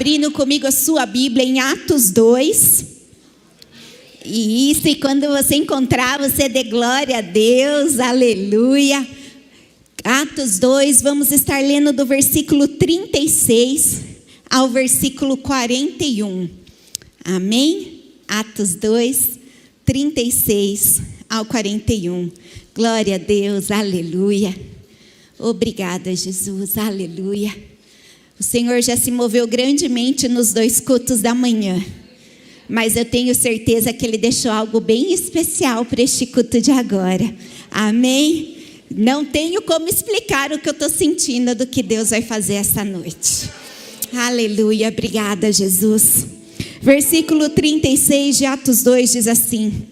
abrindo comigo a sua Bíblia em Atos 2. E quando você encontrar, você dê glória a Deus, aleluia. Atos 2, vamos estar lendo do versículo 36 ao versículo 41. Amém? Atos 2, 36 ao 41. Glória a Deus, aleluia. Obrigada, Jesus, aleluia. O Senhor já se moveu grandemente nos 2 cultos da manhã. Mas eu tenho certeza que Ele deixou algo bem especial para este culto de agora. Amém? Não tenho como explicar o que eu estou sentindo do que Deus vai fazer essa noite. Aleluia, obrigada, Jesus. Versículo 36 de Atos 2 diz assim: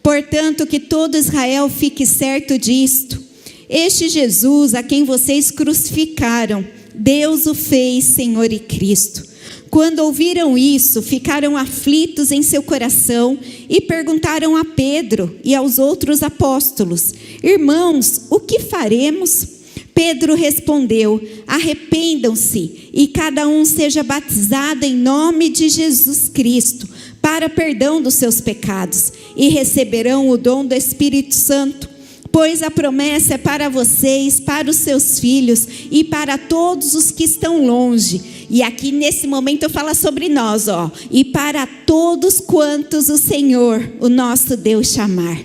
portanto, que todo Israel fique certo disto: este Jesus, a quem vocês crucificaram, Deus o fez Senhor e Cristo. Quando ouviram isso, ficaram aflitos em seu coração e perguntaram a Pedro e aos outros apóstolos: irmãos, o que faremos? Pedro respondeu: arrependam-se e cada um seja batizado em nome de Jesus Cristo para perdão dos seus pecados, e receberão o dom do Espírito Santo. Pois a promessa é para vocês, para os seus filhos e para todos os que estão longe. E aqui nesse momento eu falo sobre nós, e para todos quantos o Senhor, o nosso Deus, chamar.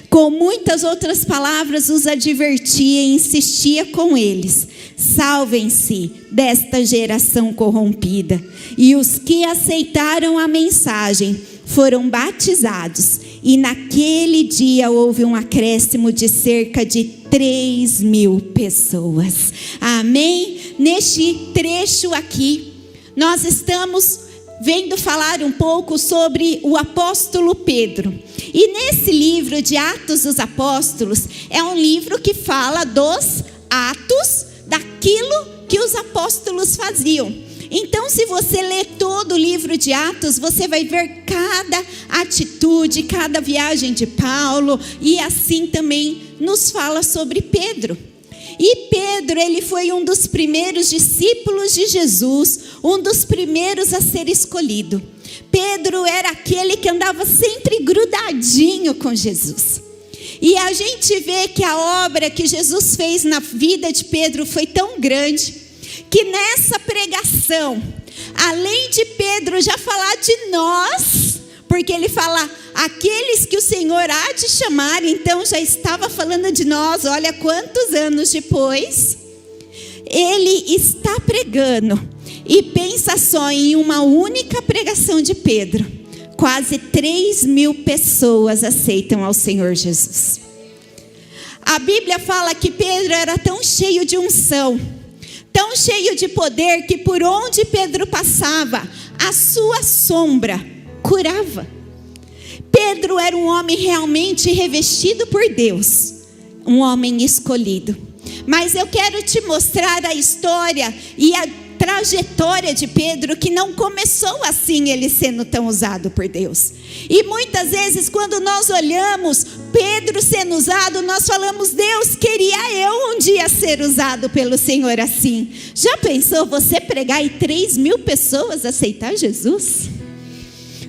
Com muitas outras palavras os advertia e insistia com eles: salvem-se desta geração corrompida. E os que aceitaram a mensagem foram batizados. E naquele dia houve um acréscimo de cerca de 3.000 pessoas. Amém? Neste trecho aqui, nós estamos vendo falar um pouco sobre o apóstolo Pedro. E nesse livro de Atos dos Apóstolos, é um livro que fala dos atos, daquilo que os apóstolos faziam. Então, se você ler todo o livro de Atos, você vai ver cada atitude, cada viagem de Paulo, e assim também nos fala sobre Pedro. E Pedro, ele foi um dos primeiros discípulos de Jesus, um dos primeiros a ser escolhido. Pedro era aquele que andava sempre grudadinho com Jesus. E a gente vê que a obra que Jesus fez na vida de Pedro foi tão grande, que nessa pregação, além de Pedro já falar de nós, porque ele fala, aqueles que o Senhor há de chamar, então já estava falando de nós, olha quantos anos depois, ele está pregando, e pensa só em uma única pregação de Pedro, quase 3.000 pessoas aceitam ao Senhor Jesus. A Bíblia fala que Pedro era tão cheio de unção, tão cheio de poder, que por onde Pedro passava, a sua sombra curava. Pedro era um homem realmente revestido por Deus, um homem escolhido. Mas eu quero te mostrar a história e a trajetória de Pedro, que não começou assim, ele sendo tão usado por Deus. E muitas vezes quando nós olhamos Pedro sendo usado, nós falamos: Deus, queria eu um dia ser usado pelo Senhor assim. Já pensou você pregar e 3.000 pessoas aceitar Jesus?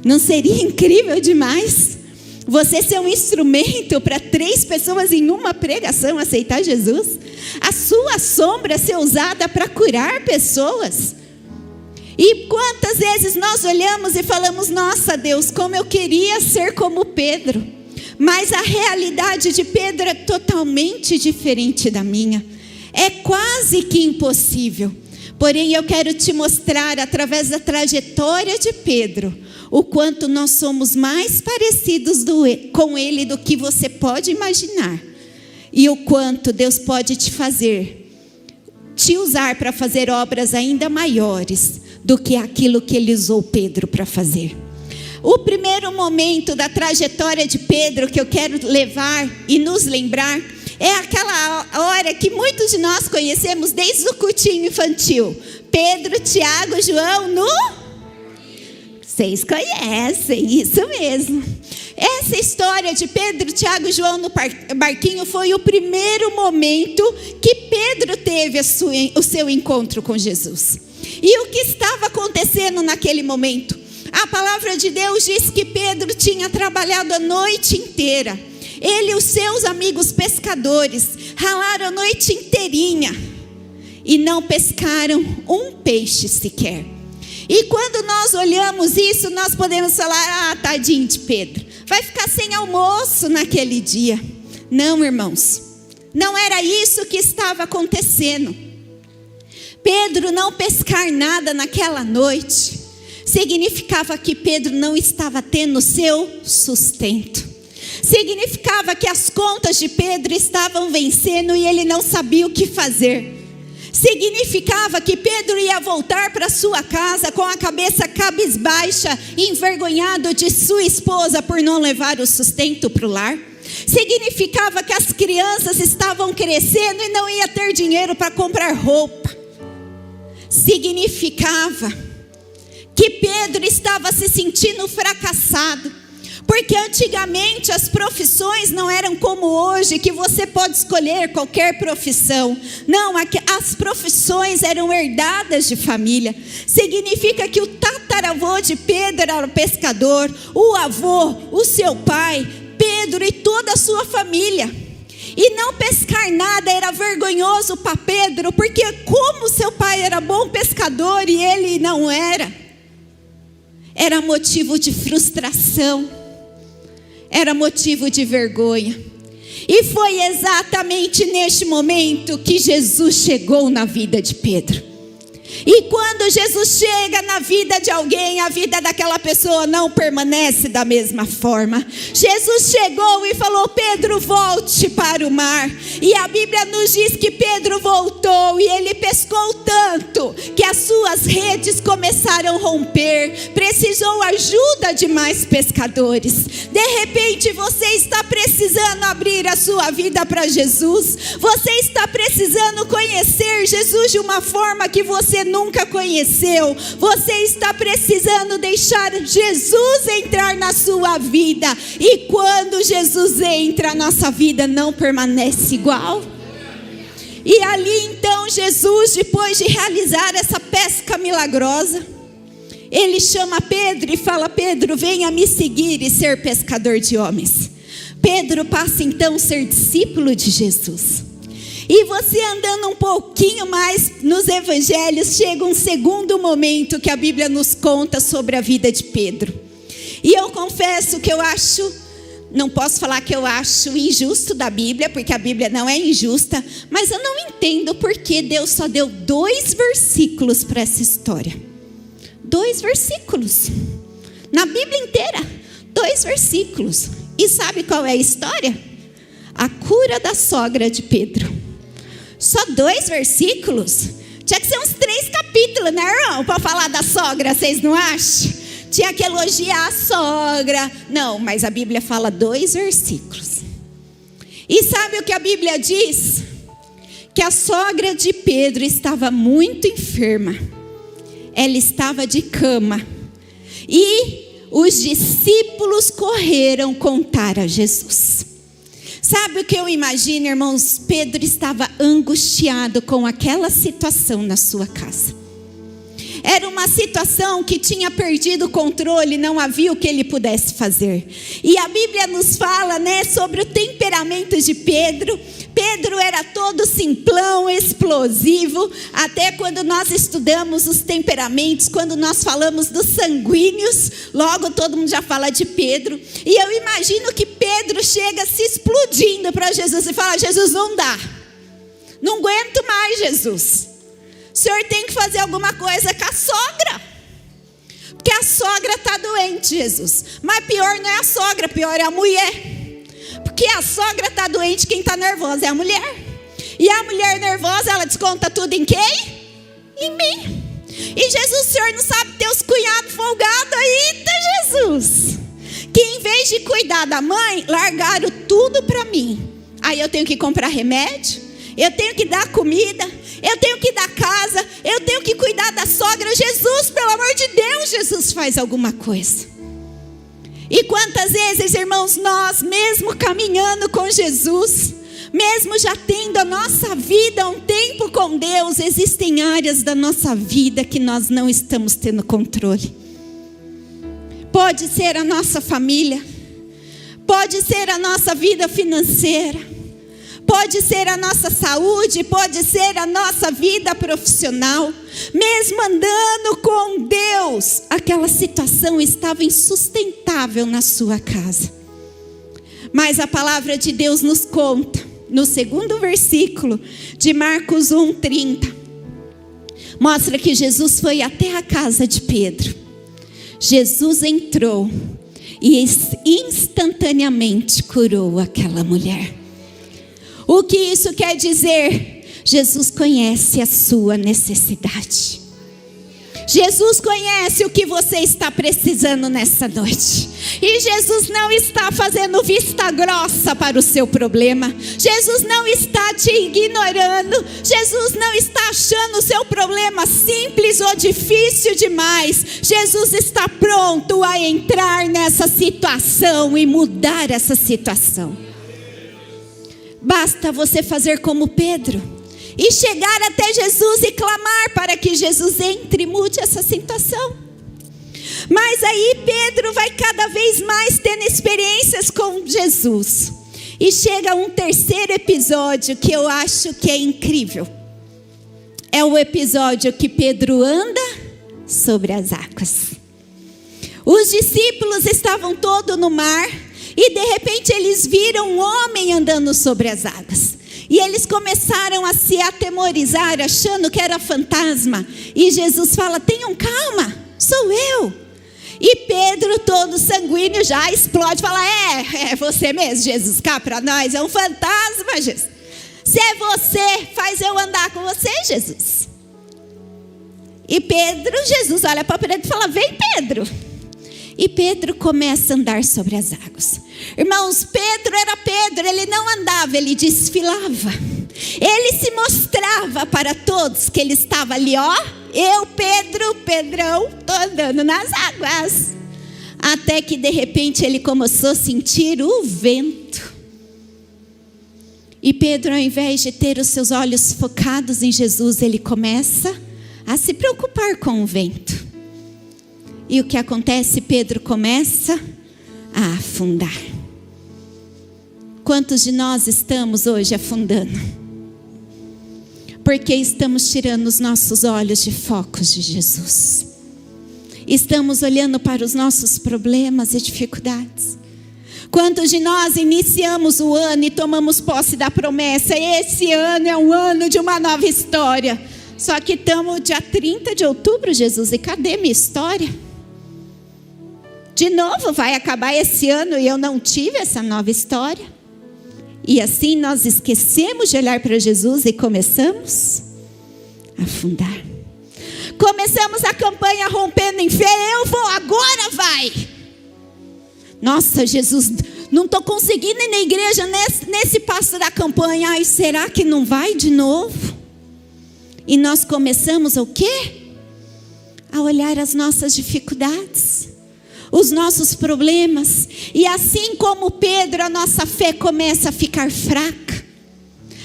Não seria incrível demais? Você ser um instrumento para 3 pessoas em uma pregação aceitar Jesus? A sua sombra ser usada para curar pessoas? E quantas vezes nós olhamos e falamos: nossa Deus, como eu queria ser como Pedro. Mas a realidade de Pedro é totalmente diferente da minha. É quase que impossível. Porém, eu quero te mostrar, através da trajetória de Pedro, o quanto nós somos mais parecidos com ele do que você pode imaginar. E o quanto Deus pode te usar para fazer obras ainda maiores do que aquilo que Ele usou Pedro para fazer. O primeiro momento da trajetória de Pedro que eu quero levar e nos lembrar é aquela hora que muitos de nós conhecemos desde o cultinho infantil. Pedro, Tiago, João, Vocês conhecem, isso mesmo. Essa história de Pedro, Tiago e João no barquinho foi o primeiro momento que Pedro teve o seu encontro com Jesus. E o que estava acontecendo naquele momento? A palavra de Deus diz que Pedro tinha trabalhado a noite inteira. Ele e os seus amigos pescadores ralaram a noite inteirinha e não pescaram um peixe sequer. E quando nós olhamos isso, nós podemos falar: tadinho de Pedro, vai ficar sem almoço naquele dia. Não, irmãos, não era isso que estava acontecendo. Pedro não pescar nada naquela noite significava que Pedro não estava tendo seu sustento. Significava que as contas de Pedro estavam vencendo e ele não sabia o que fazer. Significava que Pedro ia voltar para sua casa com a cabeça cabisbaixa, envergonhado de sua esposa por não levar o sustento para o lar. Significava que as crianças estavam crescendo e não ia ter dinheiro para comprar roupa. Significava que Pedro estava se sentindo fracassado, porque antigamente as profissões não eram como hoje, que você pode escolher qualquer profissão. Não, as profissões eram herdadas de família. Significa que o tataravô de Pedro era pescador, o avô, o seu pai, Pedro e toda a sua família. E não pescar nada era vergonhoso para Pedro, porque como seu pai era bom pescador e ele não era motivo de frustração, era motivo de vergonha. E foi exatamente neste momento que Jesus chegou na vida de Pedro. E quando Jesus chega na vida de alguém, a vida daquela pessoa não permanece da mesma forma. Jesus chegou e falou: Pedro, volte para o mar. E a Bíblia nos diz que Pedro voltou e ele pescou tanto que as suas redes começaram a romper. Precisou ajuda de mais pescadores. De repente você está precisando abrir a sua vida para Jesus. Você está precisando conhecer Jesus de uma forma que você nunca conheceu. Você está precisando deixar Jesus entrar na sua vida. E quando Jesus entra, a nossa vida não permanece igual. E ali então Jesus, depois de realizar essa pesca milagrosa, ele chama Pedro e fala: Pedro, venha me seguir e ser pescador de homens. Pedro passa então a ser discípulo de Jesus. E você andando um pouquinho mais nos evangelhos, chega um segundo momento que a Bíblia nos conta sobre a vida de Pedro. E eu confesso que não posso falar que eu acho injusto da Bíblia, porque a Bíblia não é injusta, mas eu não entendo porque Deus só deu 2 versículos para essa história. 2 versículos. Na Bíblia inteira, 2 versículos. E sabe qual é a história? A cura da sogra de Pedro. Só 2 versículos? Tinha que ser uns 3 capítulos, né, irmão? Para falar da sogra, vocês não acham? Tinha que elogiar a sogra. Não, mas a Bíblia fala 2 versículos. E sabe o que a Bíblia diz? Que a sogra de Pedro estava muito enferma. Ela estava de cama. E os discípulos correram contar a Jesus. Sabe o que eu imagino, irmãos? Pedro estava angustiado com aquela situação na sua casa. Era uma situação que tinha perdido o controle, não havia o que ele pudesse fazer. E a Bíblia nos fala, né, sobre o temperamento de Pedro. Pedro era todo simplão, explosivo. Até quando nós estudamos os temperamentos, quando nós falamos dos sanguíneos, logo todo mundo já fala de Pedro. E eu imagino que Pedro chega se explodindo para Jesus e fala: Jesus, não dá. Não aguento mais, Jesus. O senhor tem que fazer alguma coisa com a sogra. Porque a sogra está doente, Jesus. Mas pior não é a sogra, pior é a mulher. Porque a sogra está doente, quem está nervosa é a mulher. E a mulher nervosa, ela desconta tudo em quem? Em mim. E Jesus, o senhor não sabe ter os cunhados folgados? Eita, Jesus. Que em vez de cuidar da mãe, largaram tudo para mim. Aí eu tenho que comprar remédio, eu tenho que dar comida, eu tenho que dar casa, eu tenho que cuidar da sogra. Jesus, pelo amor de Deus, Jesus, faz alguma coisa. E quantas vezes, irmãos, nós, mesmo caminhando com Jesus, mesmo já tendo a nossa vida um tempo com Deus, existem áreas da nossa vida que nós não estamos tendo controle. Pode ser a nossa família, pode ser a nossa vida financeira, pode ser a nossa saúde, pode ser a nossa vida profissional. Mesmo andando com Deus, aquela situação estava insustentável na sua casa. Mas a palavra de Deus nos conta, no 2º versículo de Marcos 1:30, mostra que Jesus foi até a casa de Pedro. Jesus entrou e instantaneamente curou aquela mulher. O que isso quer dizer? Jesus conhece a sua necessidade. Jesus conhece o que você está precisando nessa noite. E Jesus não está fazendo vista grossa para o seu problema. Jesus não está te ignorando. Jesus não está achando o seu problema simples ou difícil demais. Jesus está pronto a entrar nessa situação e mudar essa situação. Basta você fazer como Pedro e chegar até Jesus e clamar para que Jesus entre e mude essa situação. Mas aí Pedro vai cada vez mais tendo experiências com Jesus. E chega um terceiro episódio que eu acho que é incrível. É o episódio que Pedro anda sobre as águas. Os discípulos estavam todos no mar e de repente eles viram um homem andando sobre as águas. E eles começaram a se atemorizar, achando que era fantasma. E Jesus fala: tenham calma, sou eu. E Pedro, todo sanguíneo, já explode, fala: é você mesmo, Jesus, cá para nós, é um fantasma, Jesus. Se é você, faz eu andar com você, Jesus. E Jesus olha para Pedro e fala: vem, Pedro. E Pedro começa a andar sobre as águas. Irmãos, Pedro era Pedro, ele não andava, ele desfilava. Ele se mostrava para todos que ele estava ali, ó. Eu, Pedrão, estou andando nas águas. Até que de repente ele começou a sentir o vento. E Pedro, ao invés de ter os seus olhos focados em Jesus, ele começa a se preocupar com o vento. E o que acontece? Pedro começa a afundar. Quantos de nós estamos hoje afundando? Porque estamos tirando os nossos olhos de focos de Jesus. Estamos olhando para os nossos problemas e dificuldades. Quantos de nós iniciamos o ano e tomamos posse da promessa? Esse ano é um ano de uma nova história. Só que estamos dia 30 de outubro, Jesus, e cadê minha história? De novo vai acabar esse ano e eu não tive essa nova história. E assim nós esquecemos de olhar para Jesus e começamos a afundar. Começamos a campanha rompendo em fé. Eu vou, agora vai. Nossa, Jesus, não estou conseguindo ir na igreja nesse passo da campanha. Ai, será que não vai de novo? E nós começamos o quê? A olhar as nossas dificuldades, os nossos problemas. E assim como Pedro, a nossa fé começa a ficar fraca.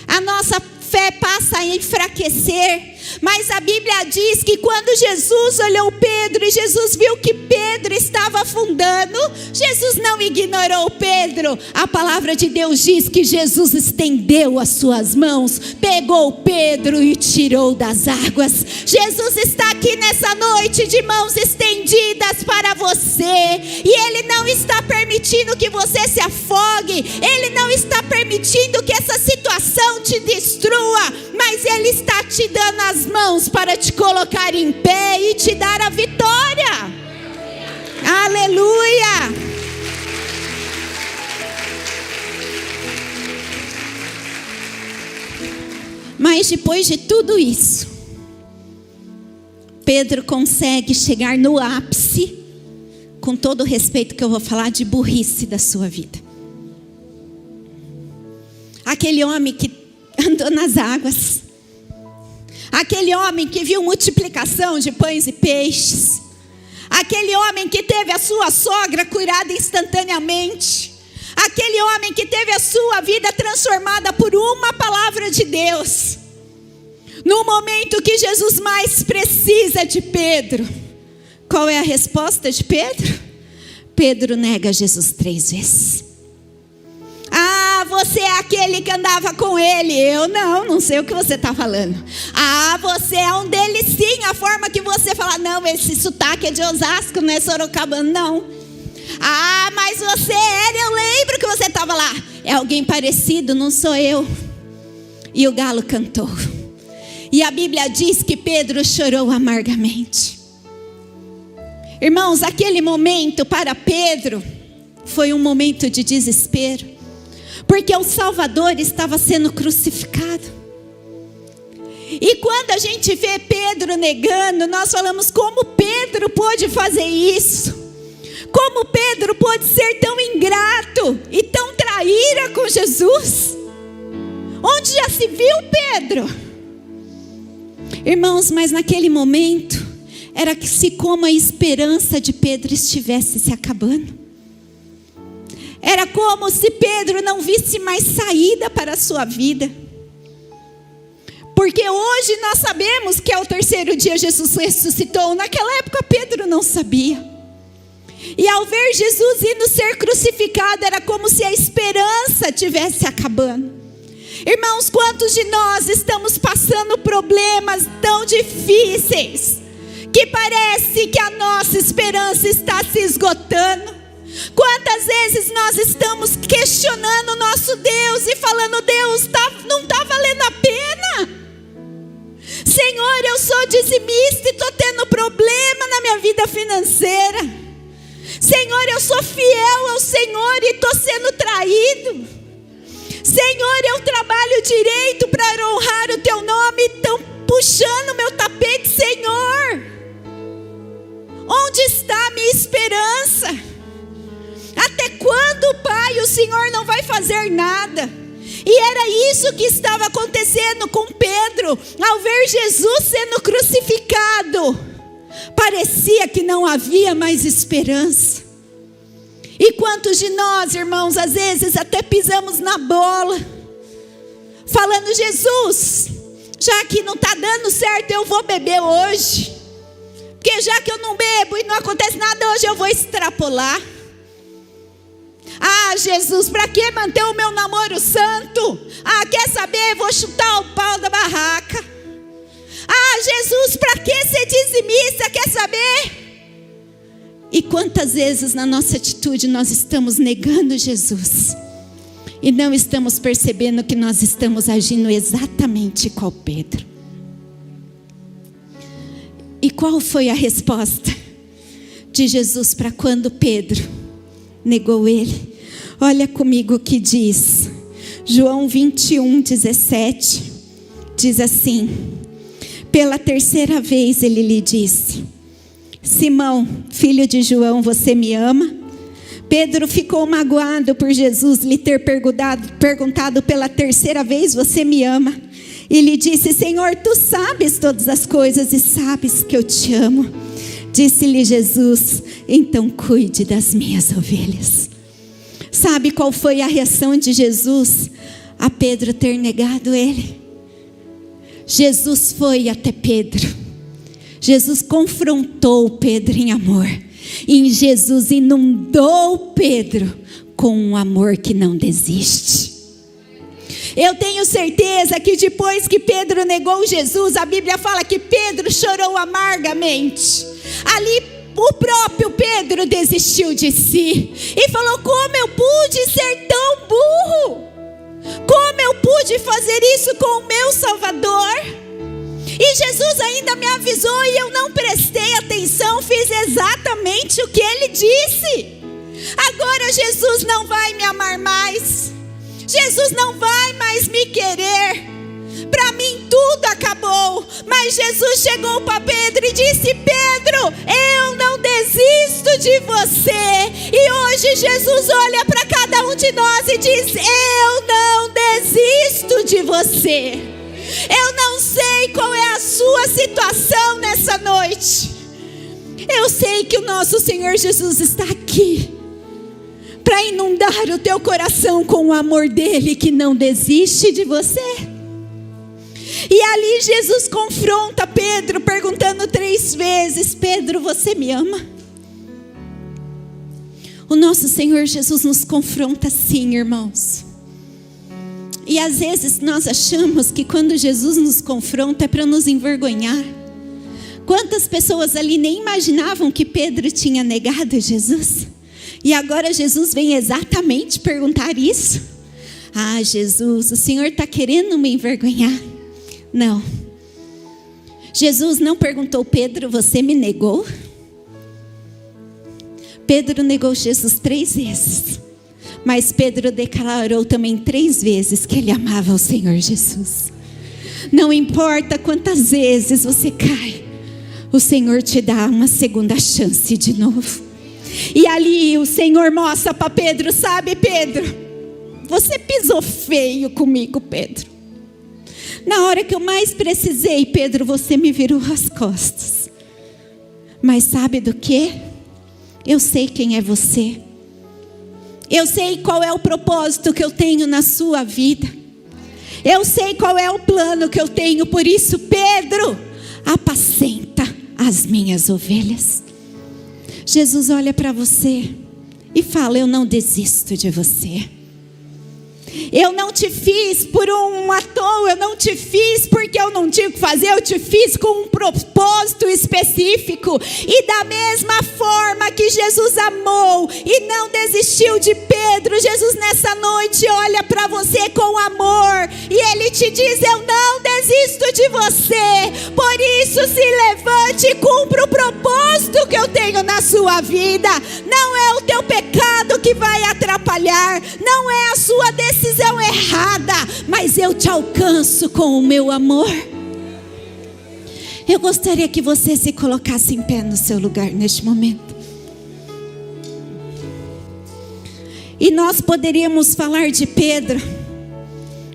A nossa fé passa a enfraquecer. Mas a Bíblia diz que quando Jesus olhou Pedro e Jesus viu que Pedro estava afundando, Jesus não ignorou Pedro. A palavra de Deus diz que Jesus estendeu as suas mãos, pegou Pedro e tirou das águas. Jesus está aqui nessa noite de mãos estendidas para você. E Ele não está permitindo que você se afogue. Ele não está permitindo que essa situação te destrua. Mas Ele está te dando as mãos para te colocar em pé e te dar a vitória. Aleluia! Mas depois de tudo isso, Pedro consegue chegar no ápice, com todo o respeito que eu vou falar, de burrice da sua vida. Aquele homem que andou nas águas, aquele homem que viu multiplicação de pães e peixes, Aquele homem que teve a sua sogra curada instantaneamente. Aquele homem que teve a sua vida transformada por uma palavra de Deus. No momento que Jesus mais precisa de Pedro, qual é a resposta de Pedro? Pedro nega Jesus 3 vezes. Ah, você é aquele que andava com ele. Eu não sei o que você está falando. Ah, você é um deles sim. A forma que você fala, não, esse sotaque é de Osasco, não é Sorocabana, não. Ah, mas você era, eu lembro que você estava lá. É alguém parecido, não sou eu. E o galo cantou. E a Bíblia diz que Pedro chorou amargamente. Irmãos, aquele momento para Pedro foi um momento de desespero, porque o Salvador estava sendo crucificado. E quando a gente vê Pedro negando, nós falamos, como Pedro pôde fazer isso? Como Pedro pôde ser tão ingrato e tão traíra com Jesus? Onde já se viu Pedro? Irmãos, mas naquele momento era que se como a esperança de Pedro estivesse se acabando. Era como se Pedro não visse mais saída para a sua vida. Porque hoje nós sabemos que ao terceiro dia Jesus ressuscitou. Naquela época Pedro não sabia. E ao ver Jesus indo ser crucificado, era como se a esperança estivesse acabando. Irmãos, quantos de nós estamos passando problemas tão difíceis, que parece que a nossa esperança está se esgotando? Quantas vezes nós estamos questionando o nosso Deus e falando, Deus, não está valendo a pena? Senhor, eu sou dizimista e estou tendo problema na minha vida financeira. Senhor, eu sou fiel ao Senhor e estou sendo traído. Senhor, eu trabalho direito para honrar o teu nome e estão puxando o meu tapete, Senhor. Onde está a minha esperança? Até quando, Pai, o Senhor não vai fazer nada? E era isso que estava acontecendo com Pedro. Ao ver Jesus sendo crucificado, parecia que não havia mais esperança. E quantos de nós, irmãos, às vezes até pisamos na bola, falando, Jesus, já que não está dando certo, eu vou beber hoje. Porque já que eu não bebo e não acontece nada hoje, eu vou extrapolar. Ah, Jesus, para que manter o meu namoro santo? Ah, quer saber? Vou chutar o pau da barraca. Ah, Jesus, para que ser dizimista? Quer saber? E quantas vezes na nossa atitude nós estamos negando Jesus e não estamos percebendo que nós estamos agindo exatamente igual Pedro. E qual foi a resposta de Jesus para quando Pedro negou ele? Olha comigo o que diz João 21:17. Diz assim: pela terceira vez ele lhe disse, Simão, filho de João, você me ama? Pedro ficou magoado por Jesus lhe ter perguntado pela terceira vez, você me ama? E lhe disse, Senhor, tu sabes todas as coisas e sabes que eu te amo. Disse-lhe Jesus, então cuide das minhas ovelhas. Sabe qual foi a reação de Jesus a Pedro ter negado ele? Jesus foi até Pedro. Jesus confrontou Pedro em amor. E Jesus inundou Pedro com um amor que não desiste. Eu tenho certeza que depois que Pedro negou Jesus, a Bíblia fala que Pedro chorou amargamente. Ali o próprio Pedro desistiu de si e falou, como eu pude ser tão burro? Como eu pude fazer isso com o meu Salvador? E Jesus ainda me avisou e eu não prestei atenção, fiz exatamente o que ele disse. Agora Jesus não vai me amar mais. Jesus não vai mais me querer. Para mim tudo acabou. Mas Jesus chegou para Pedro e disse, Pedro, eu não desisto de você. E hoje Jesus olha para cada um de nós e diz, eu não desisto de você. Eu não sei qual é a sua situação nessa noite. Eu sei que o nosso Senhor Jesus está aqui para inundar o teu coração com o amor dele, que não desiste de você. E ali Jesus confronta Pedro, perguntando 3 vezes: Pedro, você me ama? O nosso Senhor Jesus nos confronta sim, irmãos. E às vezes nós achamos que quando Jesus nos confronta é para nos envergonhar. Quantas pessoas ali nem imaginavam que Pedro tinha negado Jesus? E agora Jesus vem exatamente perguntar isso. Ah, Jesus, o Senhor está querendo me envergonhar? Não. Jesus não perguntou: Pedro, você me negou? Pedro negou Jesus 3 vezes. Mas Pedro declarou também 3 vezes que ele amava o Senhor Jesus. Não importa quantas vezes você cai, o Senhor te dá uma segunda chance de novo. E ali o Senhor mostra para Pedro: sabe, Pedro, você pisou feio comigo, Pedro. Na hora que eu mais precisei, Pedro, você me virou as costas. Mas sabe do que? Eu sei quem é você. Eu sei qual é o propósito que eu tenho na sua vida. Eu sei qual é o plano que eu tenho. Por isso, Pedro, apacenta as minhas ovelhas. Jesus olha para você e fala: eu não desisto de você. Eu não te fiz por à toa, eu não te fiz porque eu não tinha o que fazer, eu te fiz com um propósito específico. E da mesma forma que Jesus amou e não desistiu de Pedro, Jesus nessa noite olha para você com amor e Ele te diz: eu não desisto de você. Por isso se levante e cumpra o propósito que eu tenho na sua vida. Não é o teu pecado que vai atrapalhar, não é a sua decisão errada, mas eu te alcanço com o meu amor. Eu gostaria que você se colocasse em pé no seu lugar neste momento. E nós poderíamos falar de Pedro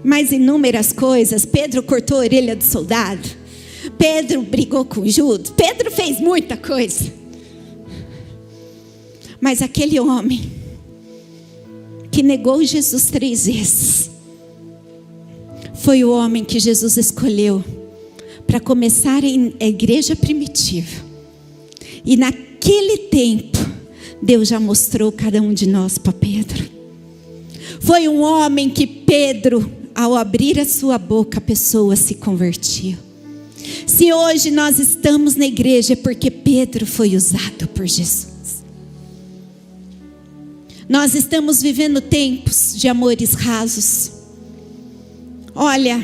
mais inúmeras coisas. Pedro cortou a orelha do soldado, Pedro brigou com Judas, Pedro fez muita coisa. Mas aquele homem que negou Jesus 3 vezes foi o homem que Jesus escolheu para começar a igreja primitiva. E naquele tempo Deus já mostrou cada um de nós para Pedro. Foi um homem que Pedro, ao abrir a sua boca, a pessoa se convertiu. Se hoje nós estamos na igreja é porque Pedro foi usado por Jesus. Nós estamos vivendo tempos de amores rasos. Olha,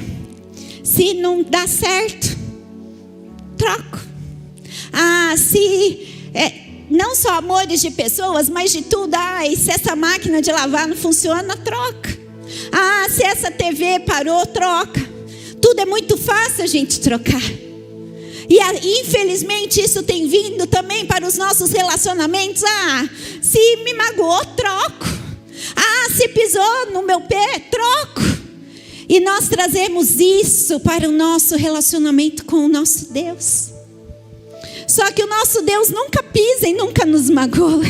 se não dá certo, troco. Não só amores de pessoas, mas de tudo. E se essa máquina de lavar não funciona, troca. Se essa TV parou, troca. Tudo é muito fácil a gente trocar. E infelizmente isso tem vindo também para os nossos relacionamentos. Se me magoou, troco. Se pisou no meu pé, troco. E nós trazemos isso para o nosso relacionamento com o nosso Deus. Só que o nosso Deus nunca pisa e nunca nos magoa.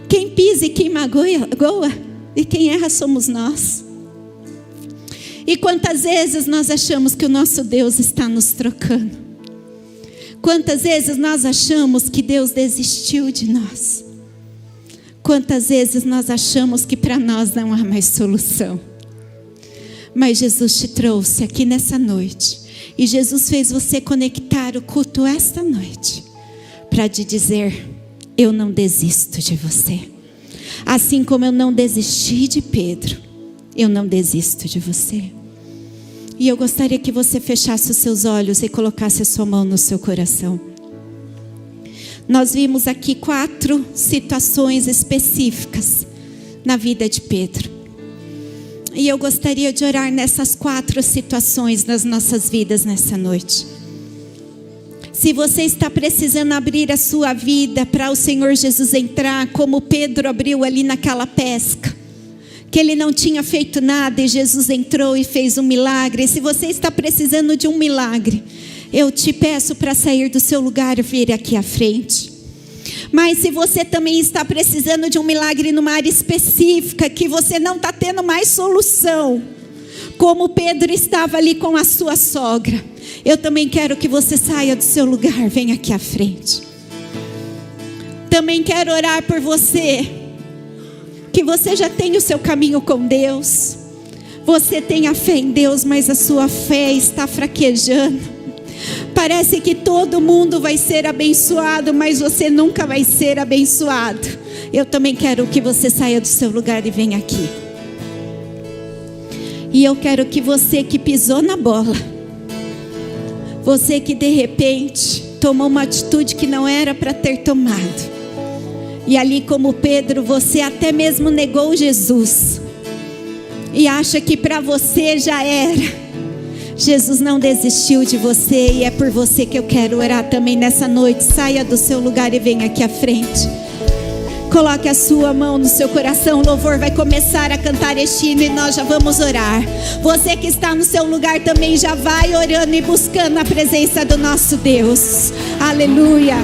Quem pisa e quem magoa, e quem erra somos nós. E quantas vezes nós achamos que o nosso Deus está nos trocando? Quantas vezes nós achamos que Deus desistiu de nós? Quantas vezes nós achamos que para nós não há mais solução? Mas Jesus te trouxe aqui nessa noite. E Jesus fez você conectar o culto esta noite para te dizer: eu não desisto de você. Assim como eu não desisti de Pedro, eu não desisto de você. E eu gostaria que você fechasse os seus olhos e colocasse a sua mão no seu coração. Nós vimos aqui 4 situações específicas na vida de Pedro. E eu gostaria de orar nessas 4 situações nas nossas vidas nessa noite. Se você está precisando abrir a sua vida para o Senhor Jesus entrar, como Pedro abriu ali naquela pesca, que ele não tinha feito nada e Jesus entrou e fez um milagre. Se você está precisando de um milagre, eu te peço para sair do seu lugar e vir aqui à frente. Mas se você também está precisando de um milagre numa área específica, que você não está tendo mais solução, como Pedro estava ali com a sua sogra, eu também quero que você saia do seu lugar, venha aqui à frente. Também quero orar por você, que você já tem o seu caminho com Deus, você tem a fé em Deus, mas a sua fé está fraquejando. Parece que todo mundo vai ser abençoado, mas você nunca vai ser abençoado. Eu também quero que você saia do seu lugar e venha aqui. E eu quero que você que pisou na bola, você que de repente tomou uma atitude que não era para ter tomado, e ali como Pedro, você até mesmo negou Jesus, e acha que para você já era. Jesus não desistiu de você, e é por você que eu quero orar também nessa noite. Saia do seu lugar e venha aqui à frente. Coloque a sua mão no seu coração. O louvor vai começar a cantar este hino e nós já vamos orar. Você que está no seu lugar também já vai orando e buscando a presença do nosso Deus. Aleluia.